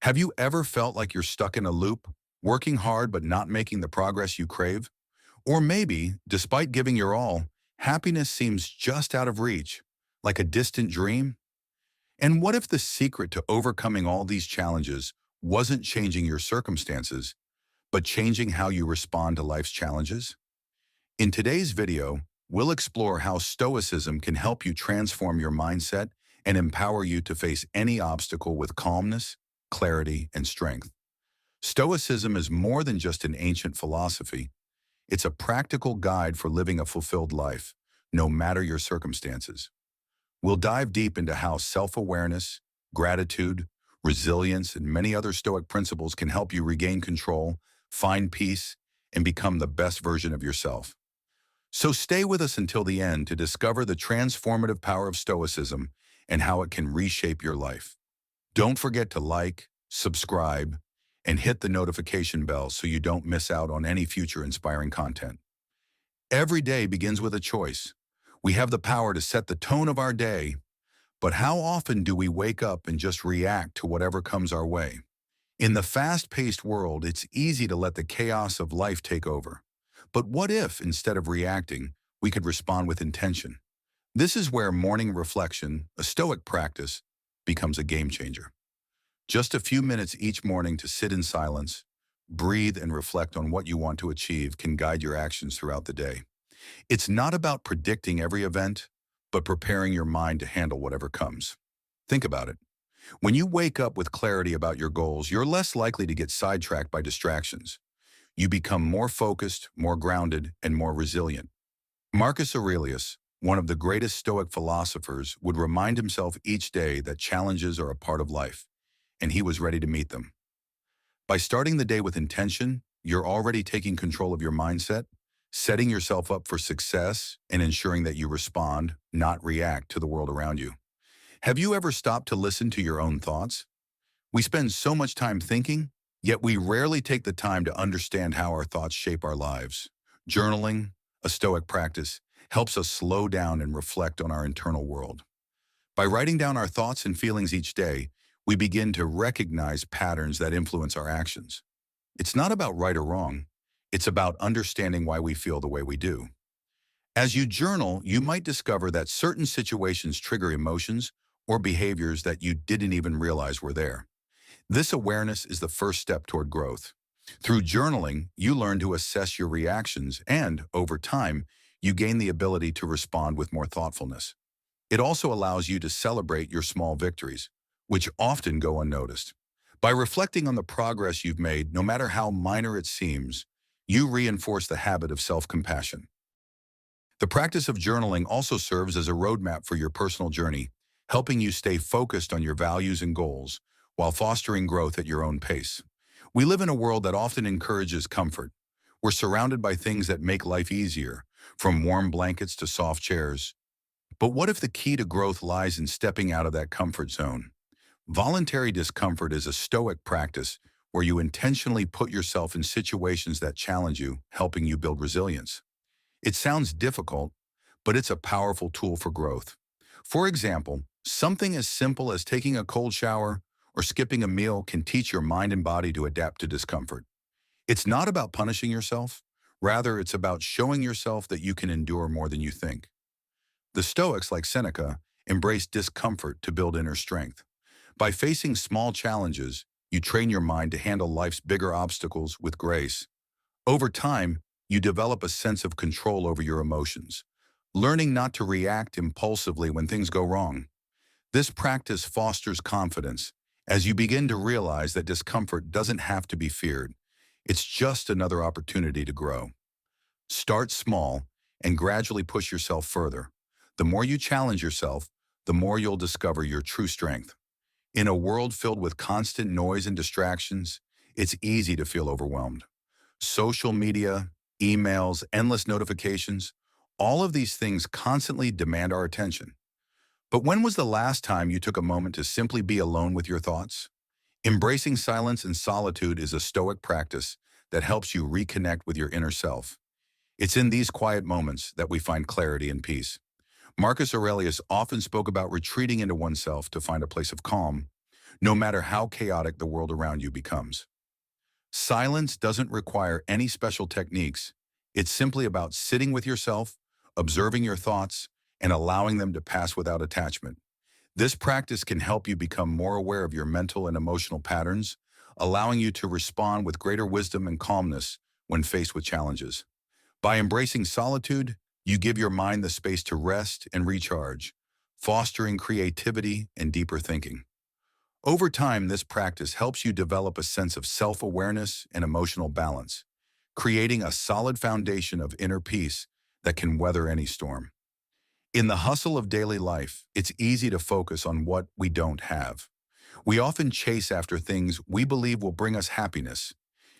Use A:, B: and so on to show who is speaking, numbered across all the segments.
A: Have you ever felt like you're stuck in a loop, working hard but not making the progress you crave? Or maybe, despite giving your all, happiness seems just out of reach, like a distant dream? And what if the secret to overcoming all these challenges wasn't changing your circumstances, but changing how you respond to life's challenges? In today's video, we'll explore how Stoicism can help you transform your mindset and empower you to face any obstacle with calmness, clarity, and strength. Stoicism is more than just an ancient philosophy. It's a practical guide for living a fulfilled life, no matter your circumstances. We'll dive deep into how self-awareness, gratitude, resilience, and many other Stoic principles can help you regain control, find peace, and become the best version of yourself. So stay with us until the end to discover the transformative power of Stoicism and how it can reshape your life. Don't forget to like, subscribe, and hit the notification bell so you don't miss out on any future inspiring content. Every day begins with a choice. We have the power to set the tone of our day, but how often do we wake up and just react to whatever comes our way? In the fast-paced world, it's easy to let the chaos of life take over. But what if, instead of reacting, we could respond with intention? This is where morning reflection, a Stoic practice, becomes a game changer. Just a few minutes each morning to sit in silence, breathe, and reflect on what you want to achieve can guide your actions throughout the day. It's not about predicting every event, but preparing your mind to handle whatever comes. Think about it. When you wake up with clarity about your goals, you're less likely to get sidetracked by distractions. You become more focused, more grounded, and more resilient. Marcus Aurelius, one of the greatest Stoic philosophers, would remind himself each day that challenges are a part of life, and he was ready to meet them. By starting the day with intention, you're already taking control of your mindset, setting yourself up for success, and ensuring that you respond, not react, to the world around you. Have you ever stopped to listen to your own thoughts? We spend so much time thinking, yet we rarely take the time to understand how our thoughts shape our lives. Journaling, a Stoic practice, helps us slow down and reflect on our internal world. By writing down our thoughts and feelings each day, we begin to recognize patterns that influence our actions. It's not about right or wrong. It's about understanding why we feel the way we do. As you journal, you might discover that certain situations trigger emotions or behaviors that you didn't even realize were there. This awareness is the first step toward growth. Through journaling, you learn to assess your reactions and, over time, you gain the ability to respond with more thoughtfulness. It also allows you to celebrate your small victories, which often go unnoticed. By reflecting on the progress you've made, no matter how minor it seems, you reinforce the habit of self-compassion. The practice of journaling also serves as a roadmap for your personal journey, helping you stay focused on your values and goals while fostering growth at your own pace. We live in a world that often encourages comfort. We're surrounded by things that make life easier, from warm blankets to soft chairs. But what if the key to growth lies in stepping out of that comfort zone? Voluntary discomfort is a Stoic practice where you intentionally put yourself in situations that challenge you, helping you build resilience. It sounds difficult, but it's a powerful tool for growth. For example, something as simple as taking a cold shower or skipping a meal can teach your mind and body to adapt to discomfort. It's not about punishing yourself. Rather, it's about showing yourself that you can endure more than you think. The Stoics, like Seneca, embrace discomfort to build inner strength. By facing small challenges, you train your mind to handle life's bigger obstacles with grace. Over time, you develop a sense of control over your emotions, learning not to react impulsively when things go wrong. This practice fosters confidence as you begin to realize that discomfort doesn't have to be feared. It's just another opportunity to grow. Start small and gradually push yourself further. The more you challenge yourself, the more you'll discover your true strength. In a world filled with constant noise and distractions, it's easy to feel overwhelmed. Social media, emails, endless notifications, all of these things constantly demand our attention. But when was the last time you took a moment to simply be alone with your thoughts? Embracing silence and solitude is a Stoic practice that helps you reconnect with your inner self. It's in these quiet moments that we find clarity and peace. Marcus Aurelius often spoke about retreating into oneself to find a place of calm. no matter how chaotic the world around you becomes. Silence doesn't require any special techniques. It's simply about sitting with yourself, observing your thoughts, and allowing them to pass without attachment. This practice can help you become more aware of your mental and emotional patterns, allowing you to respond with greater wisdom and calmness when faced with challenges. By embracing solitude, you give your mind the space to rest and recharge, fostering creativity and deeper thinking. Over time, this practice helps you develop a sense of self-awareness and emotional balance, creating a solid foundation of inner peace that can weather any storm. In the hustle of daily life, it's easy to focus on what we don't have. We often chase after things we believe will bring us happiness,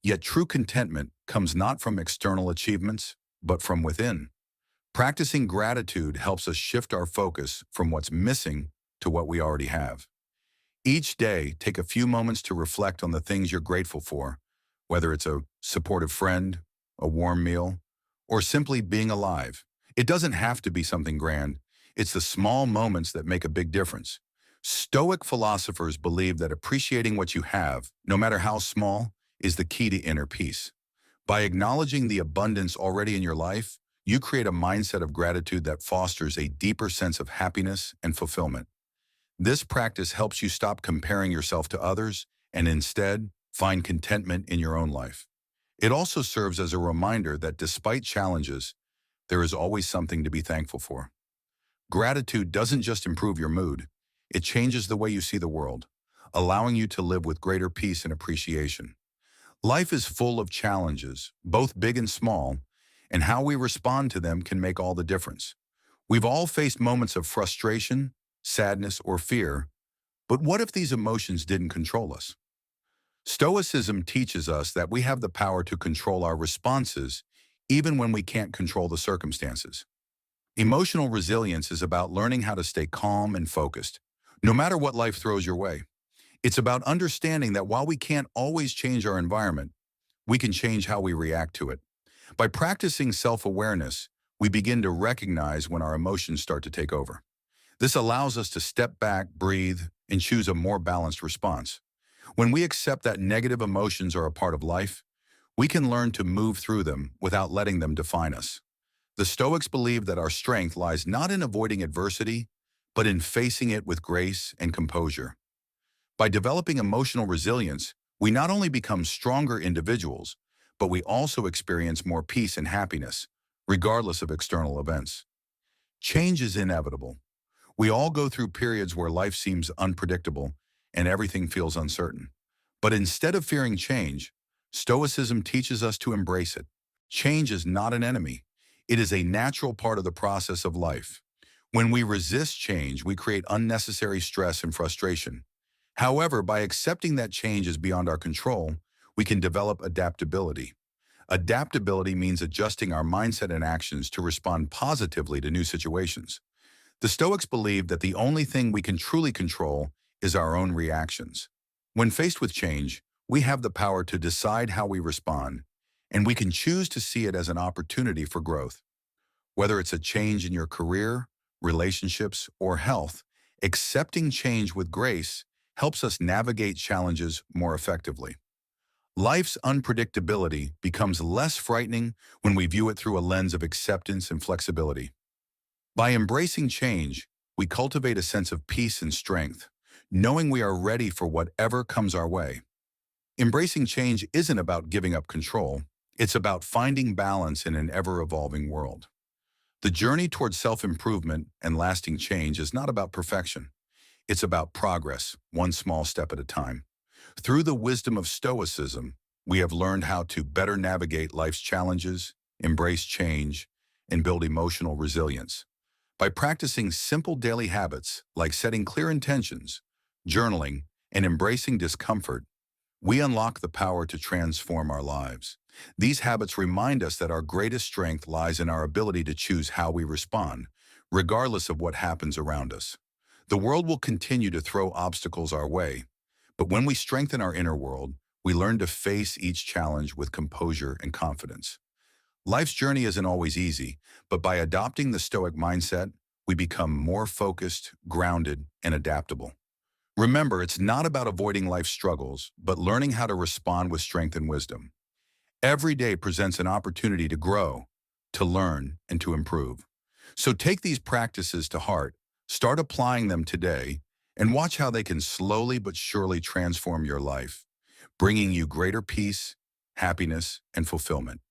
A: yet true contentment comes not from external achievements, but from within. Practicing gratitude helps us shift our focus from what's missing to what we already have. Each day, take a few moments to reflect on the things you're grateful for, whether it's a supportive friend, a warm meal, or simply being alive. It doesn't have to be something grand. It's the small moments that make a big difference. Stoic philosophers believe that appreciating what you have, no matter how small, is the key to inner peace. By acknowledging the abundance already in your life, you create a mindset of gratitude that fosters a deeper sense of happiness and fulfillment. This practice helps you stop comparing yourself to others and instead find contentment in your own life. It also serves as a reminder that despite challenges, there is always something to be thankful for. Gratitude doesn't just improve your mood, it changes the way you see the world, allowing you to live with greater peace and appreciation. Life is full of challenges, both big and small, and how we respond to them can make all the difference. We've all faced moments of frustration, sadness, or fear, but what if these emotions didn't control us? Stoicism teaches us that we have the power to control our responses even when we can't control the circumstances. Emotional resilience is about learning how to stay calm and focused, no matter what life throws your way. It's about understanding that while we can't always change our environment, we can change how we react to it. By practicing self-awareness, we begin to recognize when our emotions start to take over. This allows us to step back, breathe, and choose a more balanced response. When we accept that negative emotions are a part of life, we can learn to move through them without letting them define us. The Stoics believe that our strength lies not in avoiding adversity, but in facing it with grace and composure. By developing emotional resilience, we not only become stronger individuals, but we also experience more peace and happiness, regardless of external events. Change is inevitable. We all go through periods where life seems unpredictable and everything feels uncertain. But instead of fearing change, Stoicism teaches us to embrace it. Change is not an enemy. It is a natural part of the process of life. When we resist change, we create unnecessary stress and frustration. However, by accepting that change is beyond our control, we can develop adaptability. Adaptability means adjusting our mindset and actions to respond positively to new situations. The Stoics believe that the only thing we can truly control is our own reactions. When faced with change, we have the power to decide how we respond, and we can choose to see it as an opportunity for growth. Whether it's a change in your career, relationships, or health, accepting change with grace helps us navigate challenges more effectively. Life's unpredictability becomes less frightening when we view it through a lens of acceptance and flexibility. By embracing change, we cultivate a sense of peace and strength, knowing we are ready for whatever comes our way. Embracing change isn't about giving up control, it's about finding balance in an ever-evolving world. The journey towards self-improvement and lasting change is not about perfection. It's about progress, one small step at a time. Through the wisdom of Stoicism, we have learned how to better navigate life's challenges, embrace change, and build emotional resilience. By practicing simple daily habits like setting clear intentions, journaling, and embracing discomfort, we unlock the power to transform our lives. These habits remind us that our greatest strength lies in our ability to choose how we respond, regardless of what happens around us. The world will continue to throw obstacles our way, but when we strengthen our inner world, we learn to face each challenge with composure and confidence. Life's journey isn't always easy, but by adopting the Stoic mindset, we become more focused, grounded, and adaptable. Remember, it's not about avoiding life's struggles, but learning how to respond with strength and wisdom. Every day presents an opportunity to grow, to learn, and to improve. So take these practices to heart, start applying them today, and watch how they can slowly but surely transform your life, bringing you greater peace, happiness, and fulfillment.